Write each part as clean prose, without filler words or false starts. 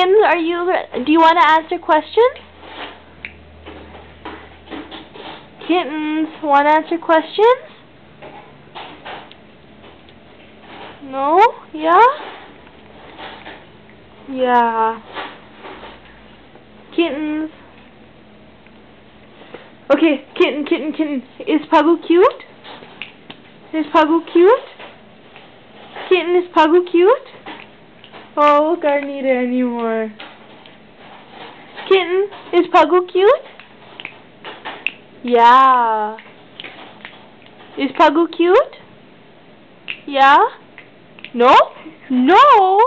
Kitten, do you want to answer questions? Kittens, want to answer questions? No? Yeah? Yeah. Kittens. Okay, kitten. Is Puggle cute? Is Puggle cute? Kitten, is Puggle cute? Oh, look, I don't need it anymore. Kitten, is Puggle cute? Yeah. Is Puggle cute? Yeah? No? No!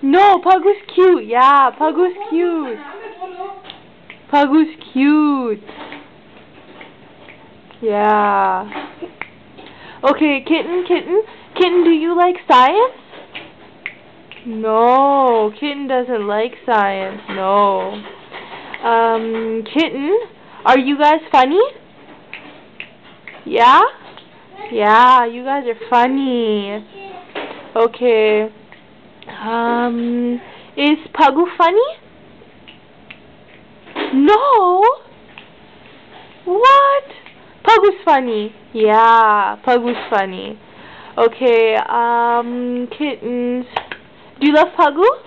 No, Puggle's cute. Yeah, Puggle's cute. Puggle's cute. Yeah. Okay, Kitten, do you like science? No, Kitten doesn't like science. No. Kitten, are you guys funny? Yeah? Yeah, you guys are funny. Okay. Is Puggle funny? No. What? Puggle's funny. Yeah, Puggle's funny. Okay, kittens. Do you love Puggle?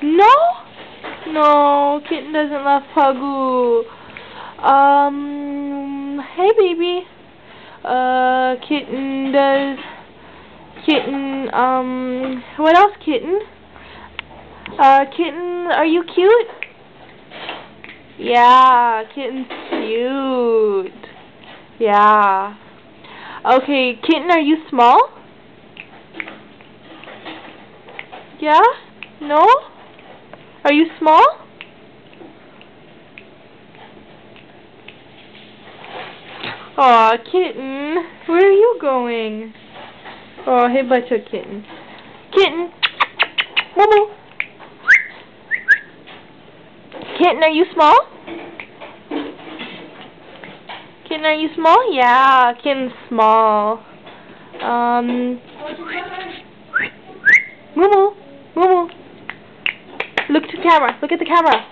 No? No, Kitten doesn't love Puggle. Hey baby. What else, Kitten? Kitten, are you cute? Yeah, Kitten's cute. Yeah. Okay, Kitten, are you small? Yeah? No? Are you small? Aw, Kitten, where are you going? Oh, hey, bunch of Kitten. Kitten, Momo. Kitten, are you small? Kitten, are you small? Yeah, Kitten's small. Momo, Momo. Look to the camera. Look at the camera.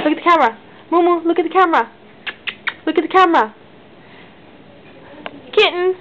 Look at the camera. Momo, look at the camera. Look at the camera. Kitten.